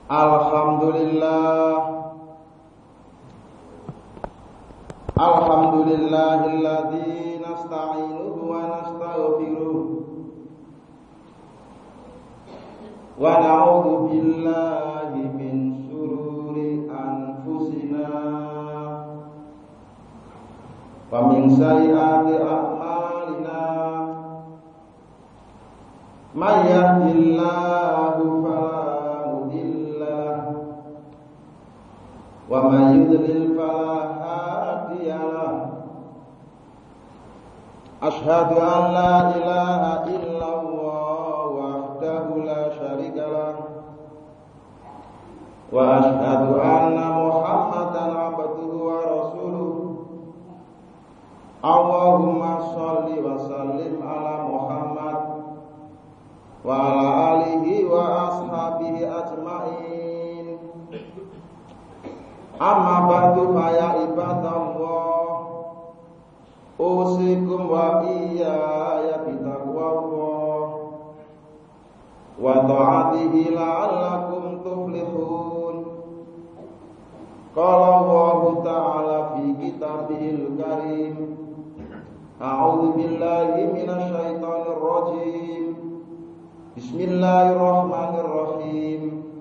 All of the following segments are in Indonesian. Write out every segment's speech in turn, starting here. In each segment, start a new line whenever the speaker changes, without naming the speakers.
Alhamdulillahilladzi nasta'inuhu wa nastaghfiruh wa na'udzu billahi min syururi anfusina wa min sayyiati a'malina may yahdihillahu fala mudilla lahu wa may yudlil fala hadiya lahu. Asyhadu an la ilaha illallah wahdahu la syarika lahu wa asyhadu anna Muhammadan abduhu wa rasuluh. Allahumma shalli wa sallim ala Muhammad wa ala alihi wa ashabihi ajmain. Amma ba'du fa ya ibadallah, usikum wa iyaya bitaqwallah wa ta'atihi la'allakum tuflihun. Qala Allah ta'ala fi kitabihil karim, a'udzu billahi minasy syaithanir rajim. Bismillahirrahmanirrahim.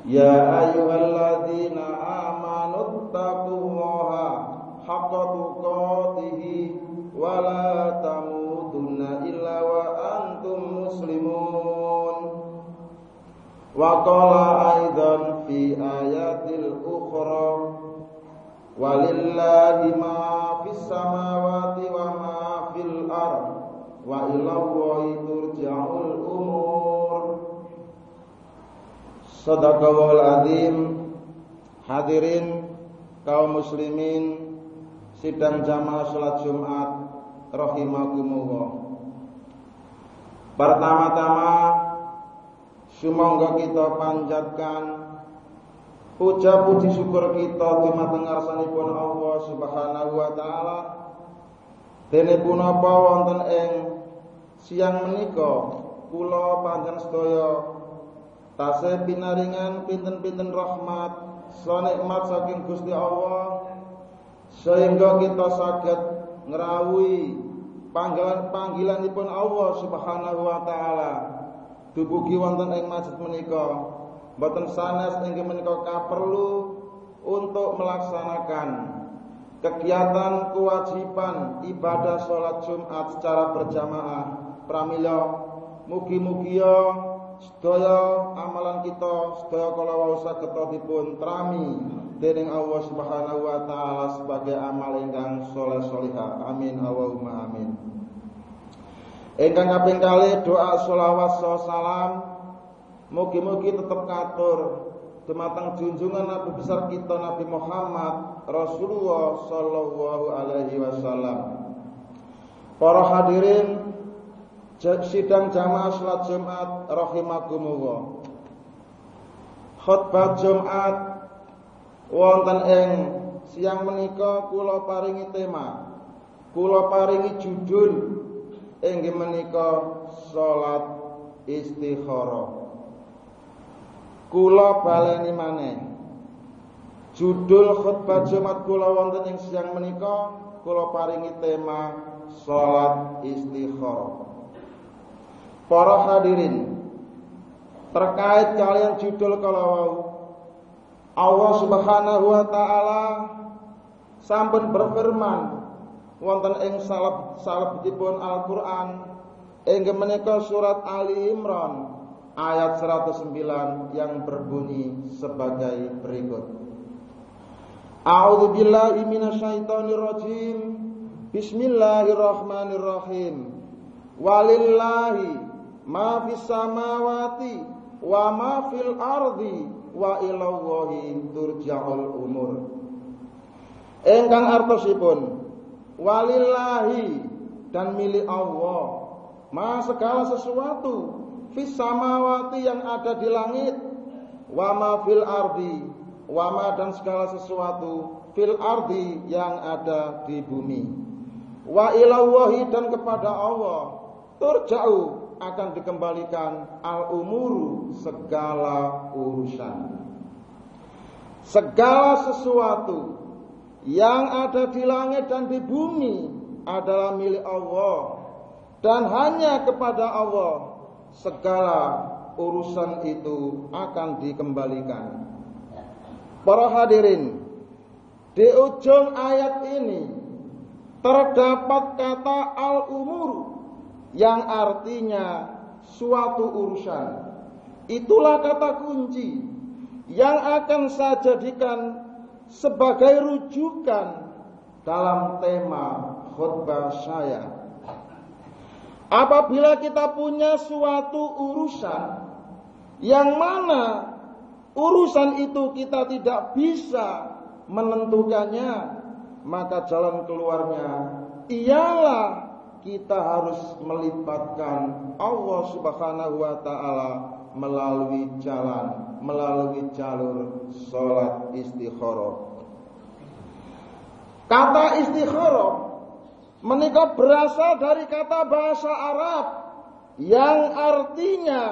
Ya ayyuhalladzina amanu taqullaha haqqa tuqatih wa la tamutunna illa wa antum muslimun. Wa qala aidan fi ayatil ukhra, walillahi ma fis samawati wa ma fil ard wa ilallahi turja'ul umur. Shadaqallahul azim. Hadirin kaum muslimin sidang jamaah salat Jumat rahimakumullah. Pertama-tama sumangga kita panjatkan puja puji syukur kita dumateng ngarsanipun Allah Subhanahu wa taala. Dene punapa wonten ing siang menika kula panjenengan sedaya tasih pinaringan pinten-pinten rahmat saha nikmat saking Gusti Allah, sehingga kita saged ngrawuhi panggilanipun Allah Subhanahu wa taala dubugi wonten ing masjid menika. Boten sanes inggih menika kaperlu untuk melaksanakan kegiatan kewajiban ibadah salat Jumat secara berjamaah. Pramila mugi-mugi sedaya amalan kita sedaya kala wau saged dipun trami dening Allah Subhanahu wa taala sebagai amal ingkang saleh salihah. Amin Allahumma amin. Ingkang kaping kalih doa sholawat salam mugi-mugi tetep katur dumateng junjungan Nabi besar kita Nabi Muhammad Rasulullah sallallahu alaihi wasallam. Para hadirin sidang jamaah salat Jumat rahimakumullah. Khutbah Jumat wonten ing siang menika kula paringi tema, kula paringi judul inggih menika salat istikharah. Kula baleni maneh. Judul khutbah Jumat kula wonten ing siang menika kula paringi tema salat istikharah. Para hadirin, terkait kalian judul kalau Allah Subhanahu wa taala sampun berfirman wonten ing salebetipun Al-Qur'an inggih menika surat Ali Imran ayat 109 yang berbunyi sebagai berikut. A'udzu billahi minasyaitonir rajim. Bismillahirrahmanirrahim. Walillahi ma fis samawati wa ma fil ardi wa ilallahi turja'ul umur. Ingkang artosipun walillahi dan milik Allah ma segala sesuatu fis samawati yang ada di langit wa ma fil ardi wa ma dan segala sesuatu fil ardi yang ada di bumi wa ilallahi dan kepada Allah turja'u akan dikembalikan al-umuru, segala urusan. Segala sesuatu yang ada di langit dan di bumi adalah milik Allah, dan hanya kepada Allah segala urusan itu akan dikembalikan. Para hadirin, di ujung ayat ini terdapat kata al-umur yang artinya suatu urusan. Itulah kata kunci yang akan saya jadikan sebagai rujukan dalam tema khutbah saya. Apabila kita punya suatu urusan yang mana urusan itu kita tidak bisa menentukannya, maka jalan keluarnya ialah kita harus melibatkan Allah Subhanahu wa taala melalui jalur salat istikharah. Kata istikharah menika berasal dari kata bahasa Arab yang artinya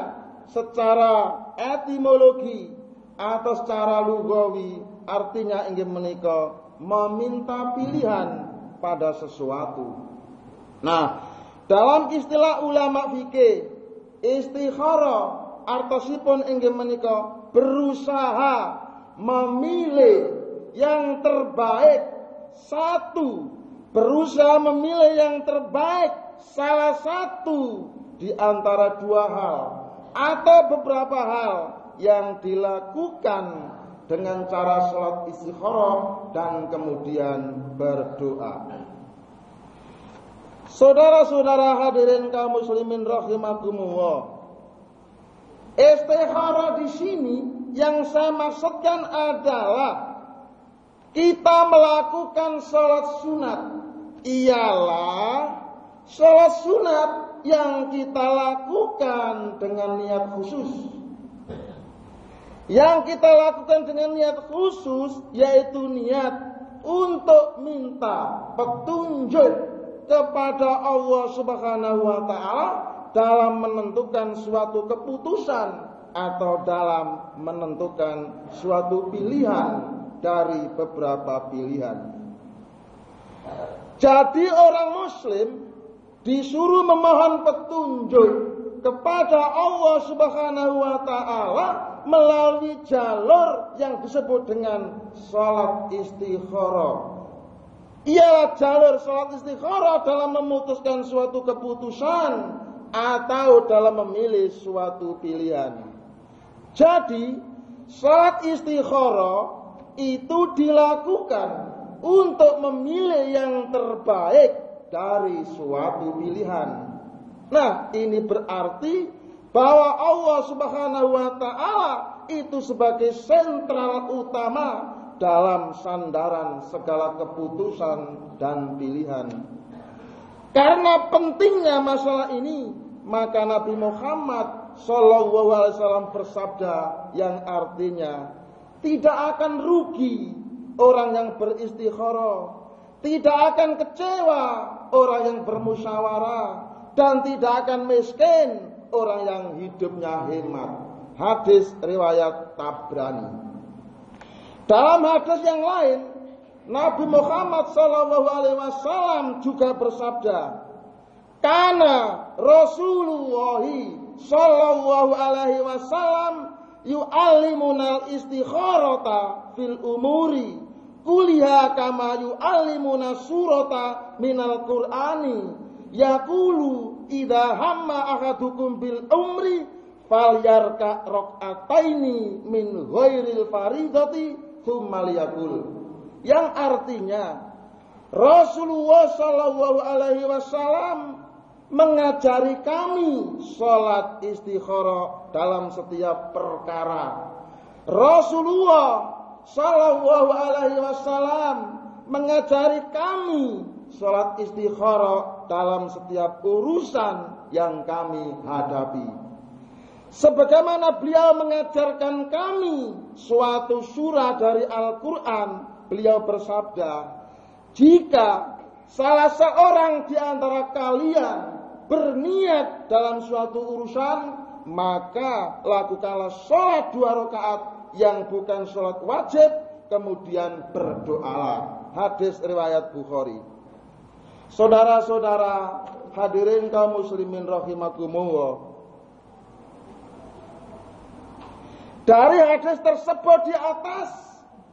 secara etimologi atau secara lugawi artinya inggih menika meminta pilihan pada sesuatu. Nah, dalam istilah ulama fikih, istikharah artosipun inggih menika berusaha memilih yang terbaik satu, berusaha memilih yang terbaik salah satu di antara dua hal atau beberapa hal yang dilakukan dengan cara salat istikharah dan kemudian berdoa. Saudara-saudara hadirin kaum muslimin rahimakumullah. Istikharah di sini yang saya maksudkan adalah kita melakukan salat sunat. Ialah salat sunat yang kita lakukan dengan niat khusus. Yang kita lakukan dengan niat khusus yaitu niat untuk minta petunjuk kepada Allah Subhanahu wa taala dalam menentukan suatu keputusan atau dalam menentukan suatu pilihan dari beberapa pilihan. Jadi orang muslim disuruh memohon petunjuk kepada Allah Subhanahu wa taala melalui jalur yang disebut dengan salat istikharah. Ialah jalur salat istikharah dalam memutuskan suatu keputusan atau dalam memilih suatu pilihan. Jadi, salat istikharah itu dilakukan untuk memilih yang terbaik dari suatu pilihan. Nah, ini berarti bahwa Allah Subhanahu wa taala itu sebagai sentral utama dalam sandaran segala keputusan dan pilihan. Karena pentingnya masalah ini, maka Nabi Muhammad sallallahu alaihi wasallam bersabda yang artinya tidak akan rugi orang yang beristikharah, tidak akan kecewa orang yang bermusyawarah, dan tidak akan miskin orang yang hidupnya hemat. Hadis riwayat Tabrani. Dalam hadis yang lain, Nabi Muhammad SAW juga bersabda, "Kana Rasulullah sallallahu alaihi wasallam yu'allimuna al-istikharata fil umuri kuliha kama yu'allimuna surata minal Qur'ani yaqulu idza hamma ahadukum bil umri falyarka rak'ataini min ghairil faridati tsumma liyaqul." Yang artinya Rasulullah sallallahu alaihi wasallam mengajari kami salat istikharah dalam setiap perkara. Rasulullah sallallahu alaihi wasallam mengajari kami salat istikharah dalam setiap urusan yang kami hadapi. Sebagaimana beliau mengajarkan kami suatu surah dari Al-Quran, beliau bersabda, "Jika salah seorang di antara kalian berniat dalam suatu urusan, maka lakukanlah sholat 2 rakaat yang bukan sholat wajib, kemudian berdoalah. Hadis riwayat Bukhari. Saudara-saudara hadirin kaum muslimin rahimakumullah, dari hadis tersebut di atas,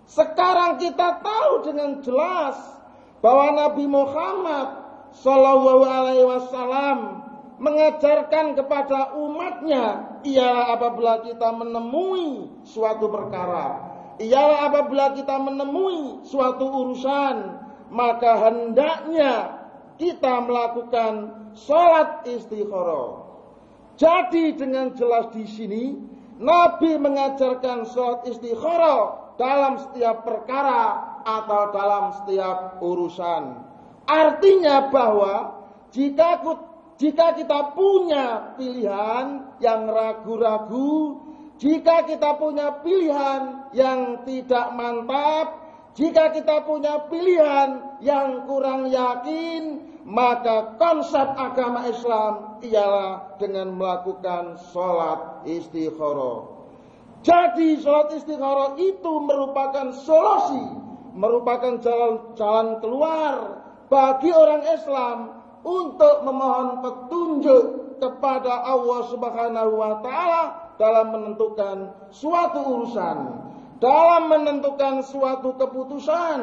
sekarang kita tahu dengan jelas bahwa Nabi Muhammad Shallallahu Alaihi Wasallam mengajarkan kepada umatnya, ialah apabila kita menemui suatu perkara, ialah apabila kita menemui suatu urusan, maka hendaknya kita melakukan sholat istikharah. Jadi dengan jelas di sini Nabi mengajarkan sholat istikharah dalam setiap perkara atau dalam setiap urusan. Artinya bahwa jika kita punya pilihan yang ragu-ragu, jika kita punya pilihan yang tidak mantap, jika kita punya pilihan yang kurang yakin, maka konsep agama Islam ialah dengan melakukan sholat istikharah. Jadi sholat istikharah itu merupakan solusi, merupakan jalan keluar bagi orang Islam untuk memohon petunjuk kepada Allah Subhanahu wa Ta'ala dalam menentukan suatu urusan, dalam menentukan suatu keputusan,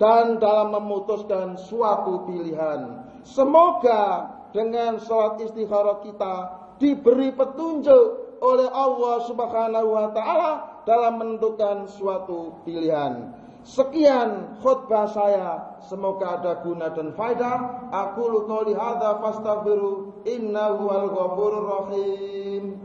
dan dalam memutuskan suatu pilihan. Semoga dengan sholat istikharah kita diberi petunjuk oleh Allah Subhanahu wa Ta'ala dalam menentukan suatu pilihan. Sekian khutbah saya, semoga ada guna dan faedah. Aku qouli hadza fastaghfiru innahu al ghafurur rahim.